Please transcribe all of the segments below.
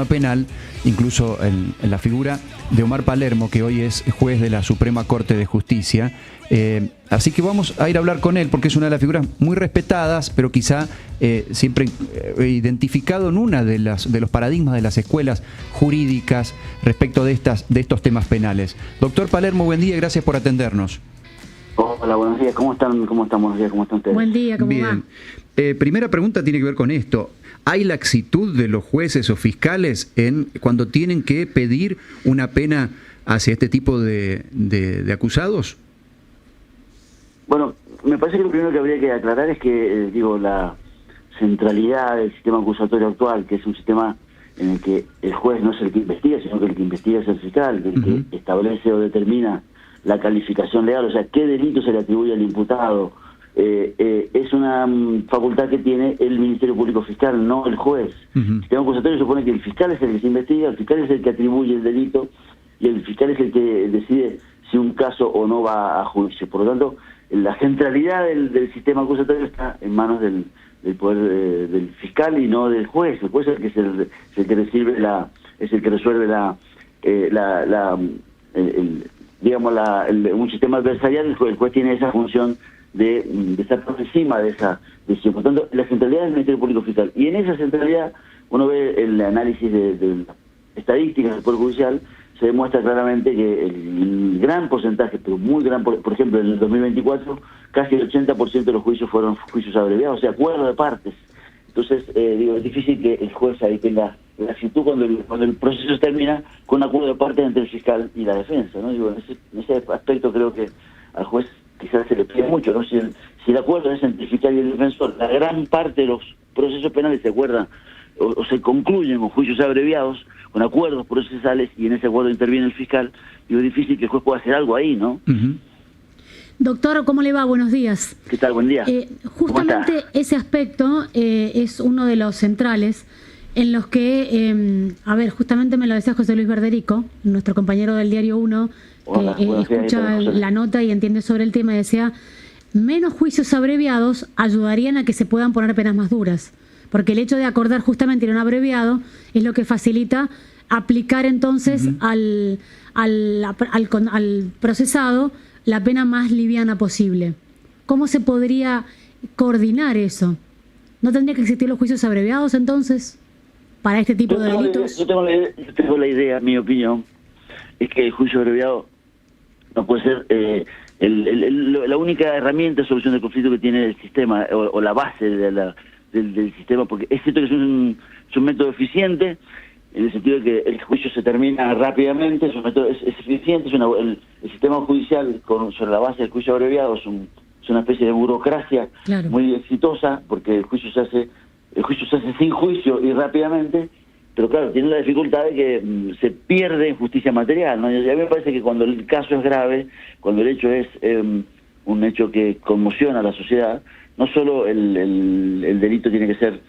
sistema penal, incluso en la figura de Omar Palermo, que hoy es juez de la Suprema Corte de Justicia. Así que vamos a ir a hablar con él, porque es una de las figuras muy respetadas, pero quizá siempre identificado en una de los paradigmas de las escuelas jurídicas respecto de estos temas penales. Doctor Palermo, buen día y gracias por atendernos. Hola, buenos días. ¿Cómo están? Buenos días, ¿cómo están ustedes? Buen día, ¿cómo va? Primera pregunta tiene que ver con esto. ¿Hay laxitud de los jueces o fiscales cuando tienen que pedir una pena hacia este tipo de acusados? Bueno, me parece que lo primero que habría que aclarar es que, la centralidad del sistema acusatorio actual, que es un sistema en el que el juez no es el que investiga, sino que el que investiga es el fiscal, el que establece o determina la calificación legal, o sea, qué delito se le atribuye al imputado, es una facultad que tiene el Ministerio Público Fiscal, no el juez. El sistema acusatorio supone que el fiscal es el que se investiga, el fiscal es el que atribuye el delito y el fiscal es el que decide si un caso o no va a juicio. Por lo tanto, la centralidad del sistema acusatorio está en manos del poder del fiscal y no del juez. El juez es el que resuelve un sistema adversarial. El juez tiene esa función de estar por encima de esa decisión. Por tanto, la centralidad del Ministerio Público Fiscal. Y en esa centralidad uno ve el análisis de estadísticas del Poder Judicial, se demuestra claramente que el gran porcentaje, pero muy gran, por ejemplo, en el 2024, casi el 80% de los juicios fueron juicios abreviados, o sea, acuerdo de partes. Entonces, es difícil que el juez ahí tenga la actitud cuando el proceso termina con un acuerdo de partes entre el fiscal y la defensa, ¿no? En ese aspecto creo que al juez quizás se le pide mucho, ¿no? Si el acuerdo es entre el fiscal y el defensor, la gran parte de los procesos penales se acuerdan o se concluyen con juicios abreviados, con acuerdos procesales, y en ese acuerdo interviene el fiscal, y es difícil que el juez pueda hacer algo ahí, ¿no? Doctor, ¿cómo le va? Buenos días. ¿Qué tal? Buen día. Justamente ese aspecto es uno de los centrales en los que, justamente me lo decía José Luis Verderico, nuestro compañero del Diario 1, que escucha la nota y entiende sobre el tema, y decía, menos juicios abreviados ayudarían a que se puedan poner penas más duras, porque el hecho de acordar justamente en un abreviado es lo que facilita aplicar entonces al procesado la pena más liviana posible. ¿Cómo se podría coordinar eso? ¿No tendría que existir los juicios abreviados entonces para este tipo de delitos? Yo tengo la idea, mi opinión, es que el juicio abreviado no puede ser la única herramienta de solución de conflicto que tiene el sistema o la base del sistema, porque es cierto que es un método eficiente, en el sentido de que el juicio se termina rápidamente, es un método es eficiente, el sistema judicial sobre la base del juicio abreviado es una especie de burocracia muy exitosa, porque el juicio se hace sin juicio y rápidamente, pero claro, tiene la dificultad de que se pierde en justicia material, ¿no? Y a mí me parece que cuando el caso es grave, cuando el hecho es un hecho que conmociona a la sociedad, no solo el delito tiene que ser,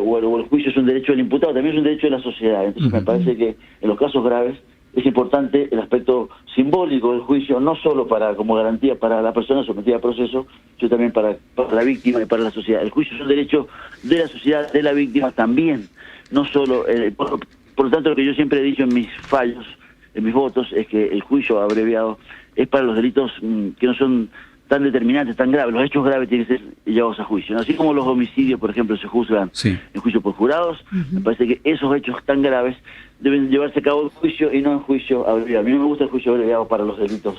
o el juicio es un derecho del imputado, también es un derecho de la sociedad. Entonces me parece que en los casos graves es importante el aspecto simbólico del juicio, no solo como garantía para la persona sometida a proceso, sino también para la víctima y para la sociedad. El juicio es un derecho de la sociedad, de la víctima también, no solo... por lo tanto, lo que yo siempre he dicho en mis fallos, en mis votos, es que el juicio abreviado es para los delitos que no son tan determinantes, tan graves. Los hechos graves tienen que ser llevados a juicio, ¿no? Así como los homicidios, por ejemplo, se juzgan en juicio por jurados, me parece que esos hechos tan graves deben llevarse a cabo en juicio y no en juicio abreviado. A mí no me gusta el juicio abreviado para los delitos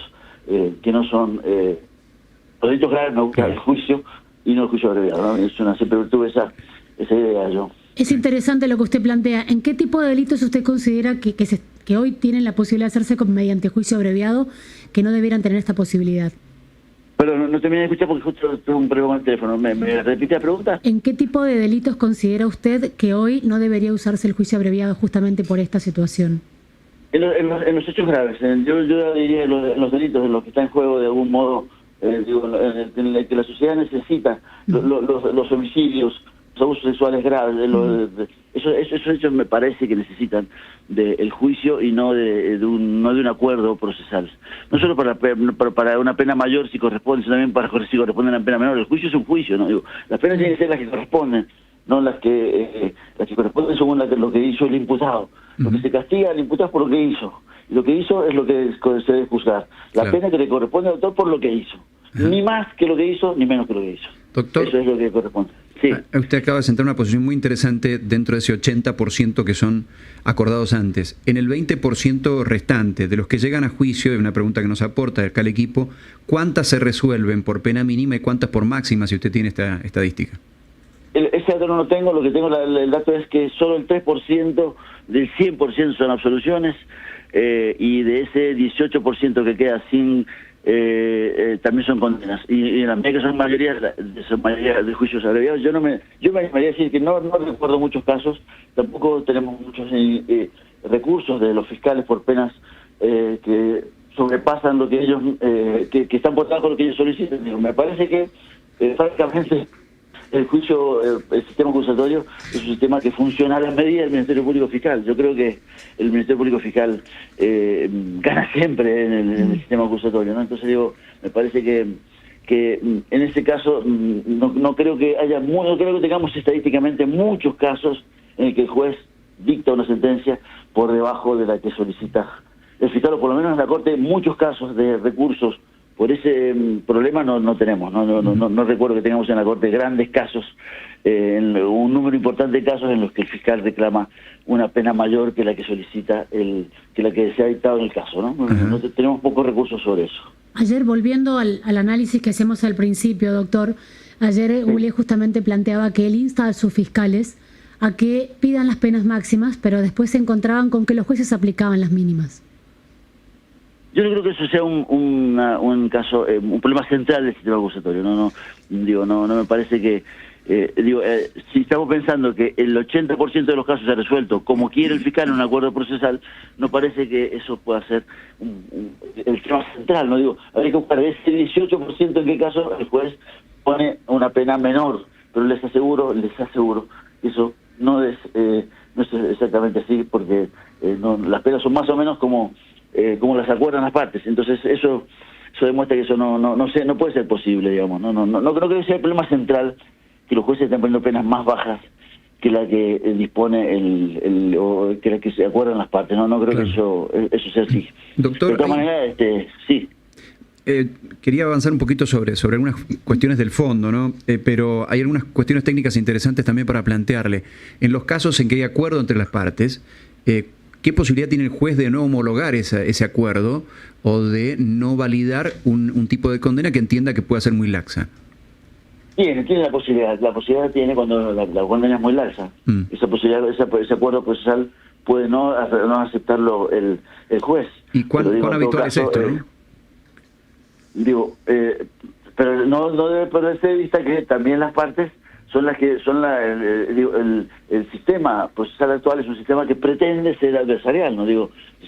que no son... los delitos graves me gusta el juicio y no el juicio abreviado, ¿no? Siempre tuve esa idea yo. Es interesante lo que usted plantea. ¿En qué tipo de delitos usted considera que hoy tienen la posibilidad de hacerse mediante juicio abreviado que no debieran tener esta posibilidad? Pero no terminé de escuchar porque justo tuve un problema con el teléfono. ¿Me repite la pregunta? ¿En qué tipo de delitos considera usted que hoy no debería usarse el juicio abreviado justamente por esta situación? En los hechos graves. Yo diría los delitos en los que está en juego de algún modo, en el que la sociedad necesita, los homicidios, los abusos sexuales graves, esos hechos me parece que necesitan del juicio y no de un acuerdo procesal. No solo para una pena mayor si corresponde, sino también si corresponde a una pena menor. El juicio es un juicio, ¿no? Las penas tienen que ser las que corresponden. no las que corresponden según lo que hizo el imputado. Lo que se castiga al imputado es por lo que hizo. Y lo que hizo es lo que se debe juzgar. La pena que le corresponde al autor por lo que hizo. Ni más que lo que hizo, ni menos que lo que hizo. Doctor, eso es lo que corresponde. Sí. Usted acaba de sentar una posición muy interesante dentro de ese 80% que son acordados antes. En el 20% restante, de los que llegan a juicio, es una pregunta que nos aporta acá el equipo, ¿cuántas se resuelven por pena mínima y cuántas por máxima, si usted tiene esta estadística? Ese dato no lo tengo, lo que tengo el dato es que solo el 3% del 100% son absoluciones, y de ese 18% que queda sin también son condenas, y en la medida que son mayoría de juicios abreviados. Yo me animaría a decir que no recuerdo muchos casos, tampoco tenemos muchos recursos de los fiscales por penas que sobrepasan lo que ellos que están por debajo de lo que ellos solicitan. Digo, me parece que francamente el sistema acusatorio es un sistema que funciona a la medida del Ministerio Público Fiscal. Yo creo que el Ministerio Público Fiscal gana siempre en el sistema acusatorio, ¿no? Entonces digo, me parece que en ese caso no creo que no creo que tengamos estadísticamente muchos casos en el que el juez dicta una sentencia por debajo de la que solicita el fiscal, o por lo menos en la Corte muchos casos de recursos. Por ese problema no tenemos, no recuerdo que tengamos en la Corte grandes casos, un número importante de casos en los que el fiscal reclama una pena mayor que la que solicita, que la que se ha dictado en el caso, ¿no? Tenemos pocos recursos sobre eso. Ayer, volviendo al análisis que hacemos al principio, doctor, ayer Ule justamente planteaba que él insta a sus fiscales a que pidan las penas máximas, pero después se encontraban con que los jueces aplicaban las mínimas. Yo no creo que eso sea un caso, un problema central del sistema acusatorio. No me parece que, si estamos pensando que el 80% de los casos se ha resuelto como quiere el fiscal en un acuerdo procesal, no parece que eso pueda ser el tema central. Habría que buscar ese 18% en qué caso el juez pone una pena menor, pero les aseguro que eso no es exactamente así, porque las penas son más o menos como las acuerdan las partes. Entonces eso demuestra que eso no puede ser posible, digamos. No creo que sea el problema central que los jueces estén poniendo penas más bajas que la que dispone o que la que se acuerdan las partes. No creo que eso sea así. Doctor, de todas maneras, sí. Quería avanzar un poquito sobre algunas cuestiones del fondo, ¿no? Pero hay algunas cuestiones técnicas interesantes también para plantearle. En los casos en que hay acuerdo entre las partes, ¿qué posibilidad tiene el juez de no homologar ese acuerdo o de no validar un tipo de condena que entienda que pueda ser muy laxa? Tiene la posibilidad. La posibilidad tiene cuando la condena es muy laxa. Esa posibilidad, ese acuerdo procesal puede no aceptarlo el juez. ¿Y cuán habitual es esto, no? Pero no debe perderse de vista que también las partes son las que el sistema procesal actual es un sistema que pretende ser adversarial,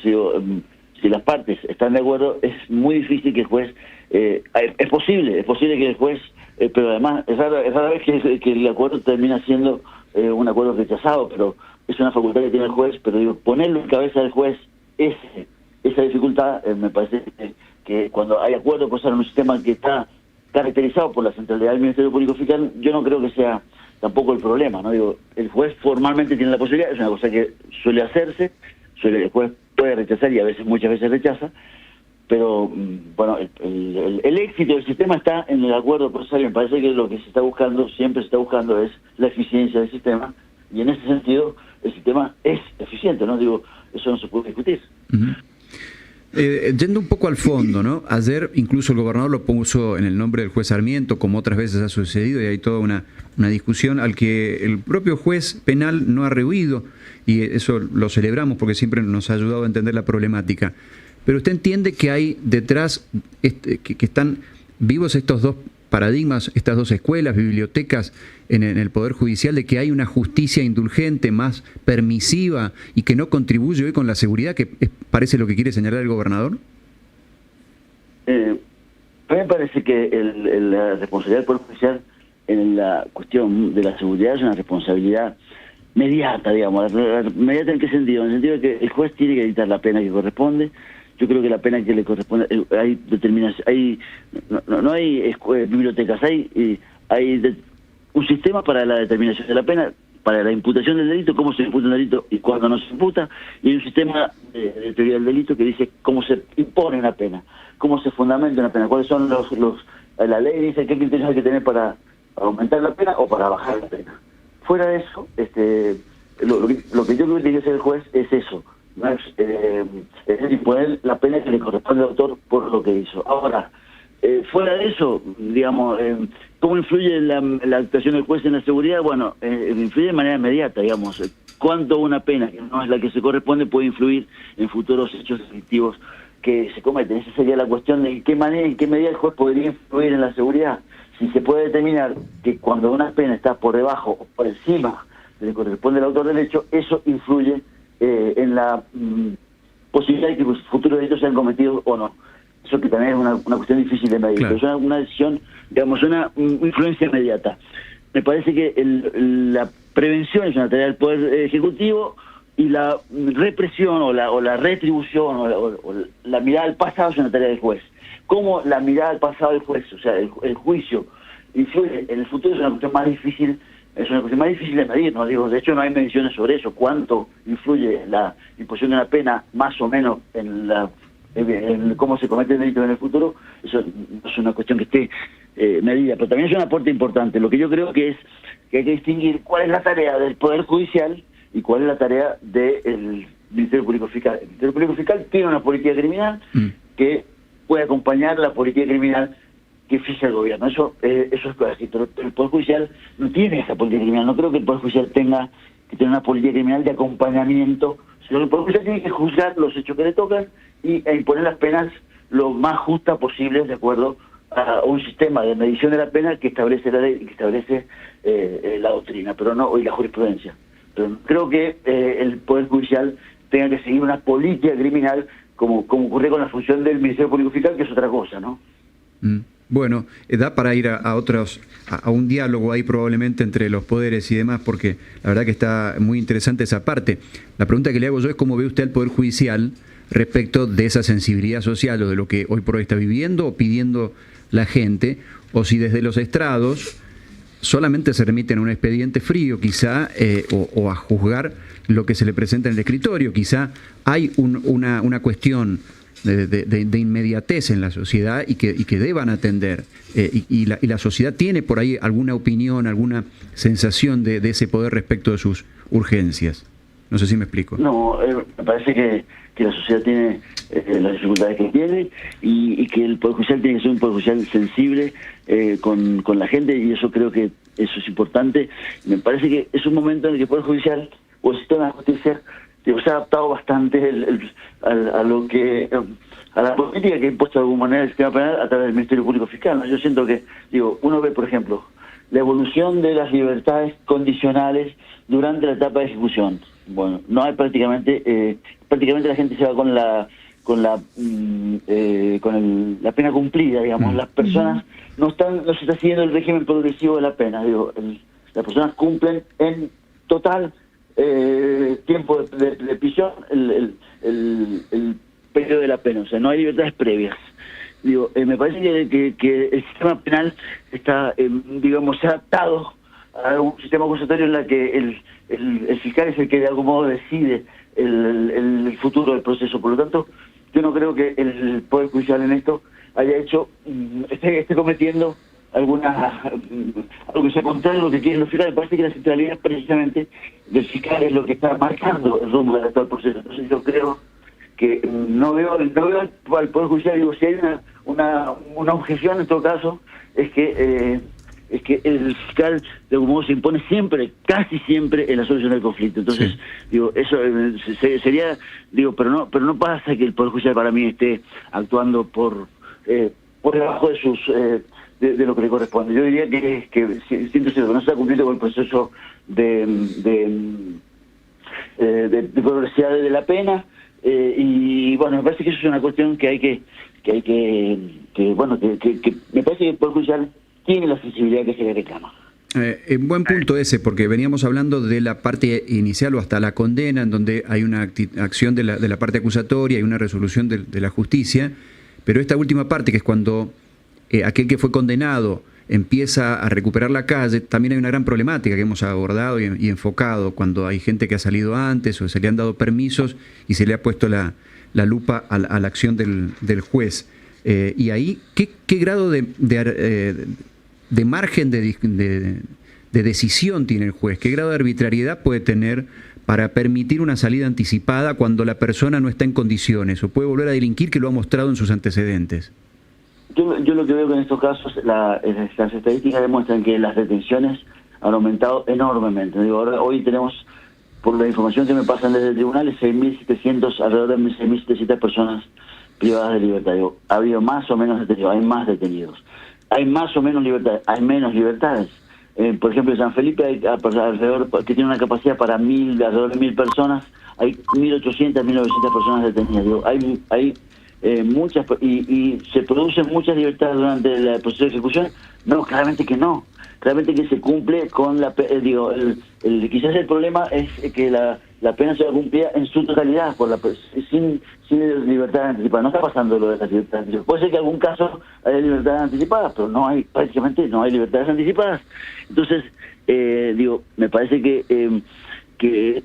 si las partes están de acuerdo, es muy difícil que el juez es posible que el juez, pero además es rara vez que el acuerdo termina siendo un acuerdo rechazado, pero es una facultad que tiene el juez. Pero ponerlo en cabeza del juez esa dificultad, me parece que cuando hay acuerdo procesal en un sistema que está caracterizado por la centralidad del Ministerio Público Fiscal, yo no creo que sea tampoco el problema, ¿no? El juez formalmente tiene la posibilidad, es una cosa que suele hacerse, el juez puede rechazar y muchas veces rechaza, pero bueno, el éxito del sistema está en el acuerdo procesal. Me parece que lo que siempre se está buscando es la eficiencia del sistema, y en ese sentido el sistema es eficiente, ¿no? Eso no se puede discutir. Yendo un poco al fondo, ¿no? Ayer incluso el gobernador lo puso en el nombre del juez Sarmiento, como otras veces ha sucedido, y hay toda una discusión al que el propio juez penal no ha rehuido, y eso lo celebramos porque siempre nos ha ayudado a entender la problemática. Pero usted entiende que hay detrás, que están vivos estos dos paradigmas, estas dos escuelas, bibliotecas en el Poder Judicial, de que hay una justicia indulgente, más permisiva, y que no contribuye hoy con la seguridad, que parece lo que quiere señalar el gobernador? A mí me parece que la responsabilidad del Poder Judicial en la cuestión de la seguridad es una responsabilidad mediata, digamos. ¿Mediata en qué sentido? En el sentido de que el juez tiene que dictar la pena que corresponde. Yo creo que la pena que le corresponde, no hay bibliotecas, hay un sistema para la determinación de la pena, para la imputación del delito, cómo se imputa un delito y cuándo no se imputa, y hay un sistema de teoría del delito que dice cómo se impone una pena, cómo se fundamenta una pena, cuáles son la ley dice qué criterios hay que tener para aumentar la pena o para bajar la pena. Fuera de eso, lo que yo creo que tiene que hacer el juez es eso, ¿no? Es imponer la pena que le corresponde al autor por lo que hizo. Ahora, fuera de eso, digamos, ¿cómo influye la actuación del juez en la seguridad? Bueno, influye de manera inmediata, digamos. ¿Cuánto una pena que no es la que se corresponde puede influir en futuros hechos delictivos que se cometen? Esa sería la cuestión de en qué medida el juez podría influir en la seguridad. Si se puede determinar que cuando una pena está por debajo o por encima de lo que corresponde al autor del hecho, eso influye en la posibilidad de que los futuros delitos sean cometidos o no. Eso que también es una cuestión difícil de medir, claro. Pero es una decisión, digamos, una influencia inmediata. Me parece que la prevención es una tarea del Poder Ejecutivo y la represión o la retribución o la mirada al pasado es una tarea del juez. ¿Cómo la mirada al pasado del juez, o sea, el juicio influye en el futuro? Es una cuestión más difícil. Es una cuestión más difícil de medir, ¿no? Digo, de hecho no hay mediciones sobre eso. ¿Cuánto influye la imposición de una pena más o menos en cómo se comete el delito en el futuro? Eso no es una cuestión que esté medida, pero también es un aporte importante. Lo que yo creo que es que hay que distinguir cuál es la tarea del Poder Judicial y cuál es la tarea del Ministerio Público Fiscal. El Ministerio Público Fiscal tiene una política criminal que puede acompañar la política criminal que fija el gobierno. Eso es así, pero el Poder Judicial no tiene esa política criminal. No creo que el Poder Judicial tenga que tener una política criminal de acompañamiento, sino que el Poder Judicial tiene que juzgar los hechos que le tocan e imponer las penas lo más justas posibles de acuerdo a un sistema de medición de la pena que establece la ley y que establece la doctrina, pero no y la jurisprudencia. Pero no creo que el Poder Judicial tenga que seguir una política criminal como ocurre con la función del Ministerio Público Fiscal, que es otra cosa, ¿no? Bueno, da para ir a un diálogo ahí probablemente entre los poderes y demás, porque la verdad que está muy interesante esa parte. La pregunta que le hago yo es cómo ve usted al Poder Judicial respecto de esa sensibilidad social o de lo que hoy por hoy está viviendo o pidiendo la gente, o si desde los estrados solamente se remiten a un expediente frío quizá o a juzgar lo que se le presenta en el escritorio. Quizá hay una cuestión de inmediatez en la sociedad y que deban atender. Y la sociedad tiene por ahí alguna opinión, alguna sensación de ese poder respecto de sus urgencias. No sé si me explico. No, me parece que la sociedad tiene las dificultades que tiene y que el Poder Judicial tiene que ser un Poder Judicial sensible con la gente, y eso creo que eso es importante. Me parece que es un momento en el que el Poder Judicial o el sistema de justicia se ha adaptado bastante a la política que ha impuesto de alguna manera el sistema penal a través del Ministerio Público Fiscal, ¿no? Yo siento que, uno ve, por ejemplo, la evolución de las libertades condicionales durante la etapa de ejecución. Bueno, no hay prácticamente la gente se va con la pena cumplida, digamos. Las personas no se está siguiendo el régimen progresivo de la pena. Las personas cumplen en total tiempo de prisión el periodo de la pena, o sea, no hay libertades previas. Me parece que el sistema penal está, se ha adaptado a un sistema acusatorio en la que el fiscal es el que de algún modo decide el futuro del proceso. Por lo tanto, yo no creo que el Poder Judicial en esto haya esté cometiendo algo que sea contrario a lo que quieren los fiscales. Me parece que la centralidad precisamente del fiscal es lo que está marcando el rumbo del actual proceso. Entonces yo creo que no veo al Poder Judicial, si hay una objeción en todo caso, es que el fiscal de algún modo se impone casi siempre en la solución del conflicto. Entonces, eso sería, pero no pasa que el Poder Judicial para mí esté actuando por debajo de sus de lo que le corresponde. Yo diría que siento que no se está cumpliendo con el proceso de progresividad de la pena, y bueno, me parece que eso es una cuestión que me parece que el Poder Judicial tiene la sensibilidad que se le reclama. Buen punto ese, porque veníamos hablando de la parte inicial o hasta la condena, en donde hay una acción de la parte acusatoria y una resolución de la justicia, pero esta última parte, que es cuando aquel que fue condenado empieza a recuperar la calle, también hay una gran problemática que hemos abordado y enfocado cuando hay gente que ha salido antes o se le han dado permisos y se le ha puesto la lupa a la acción del juez. Y ahí, ¿qué grado de margen de decisión tiene el juez? ¿Qué grado de arbitrariedad puede tener para permitir una salida anticipada cuando la persona no está en condiciones o puede volver a delinquir, que lo ha mostrado en sus antecedentes? Yo lo que veo que en estos casos las estadísticas demuestran que las detenciones han aumentado enormemente. Digo, hoy tenemos, por la información que me pasan desde tribunales, 6.700, alrededor de 6.700 personas privadas de libertad. Digo, ha habido más o menos detenidos, hay más detenidos. Hay más o menos libertades, hay menos libertades. Por ejemplo, en San Felipe hay alrededor, que tiene una capacidad para alrededor de 1.000 personas, hay 1.800, 1.900 personas detenidas. Digo, hay muchas, y se producen muchas libertades durante el proceso de ejecución. No, claramente que no. Claramente que se cumple con la quizás el problema es que la pena se va a cumplir en su totalidad, sin libertad anticipada. No está pasando lo de las libertades anticipadas. Puede ser que en algún caso haya libertades anticipadas, pero prácticamente no hay libertades anticipadas. Entonces, me parece que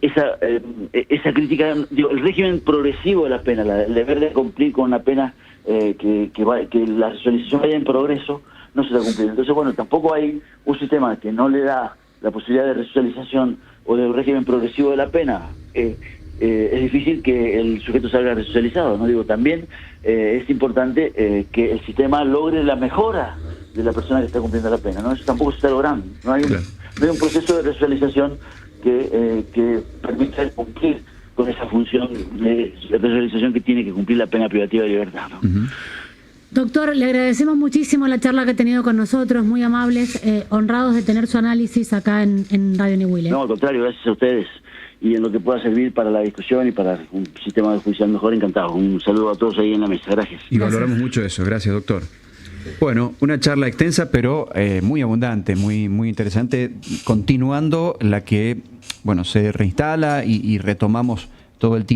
esa crítica, el régimen progresivo de la pena, el deber de cumplir con una pena que la resolución vaya en progreso, no se está cumpliendo. Entonces, bueno, tampoco hay un sistema que no le da la posibilidad de resocialización o del régimen progresivo de la pena. Es difícil que el sujeto salga resocializado, ¿no? También es importante que el sistema logre la mejora de la persona que está cumpliendo la pena, ¿no? Eso tampoco se está logrando. No hay un proceso de resocialización que permita cumplir con esa función de resocialización que tiene que cumplir la pena privativa de libertad, ¿no? Doctor, le agradecemos muchísimo la charla que ha tenido con nosotros, muy amables, honrados de tener su análisis acá en Radio Ñuble. No, al contrario, gracias a ustedes, y en lo que pueda servir para la discusión y para un sistema judicial mejor, encantado. Un saludo a todos ahí en la mesa, gracias. Y valoramos mucho eso, gracias, doctor. Bueno, una charla extensa, pero muy abundante, muy interesante, continuando la que, se reinstala y retomamos todo el tiempo.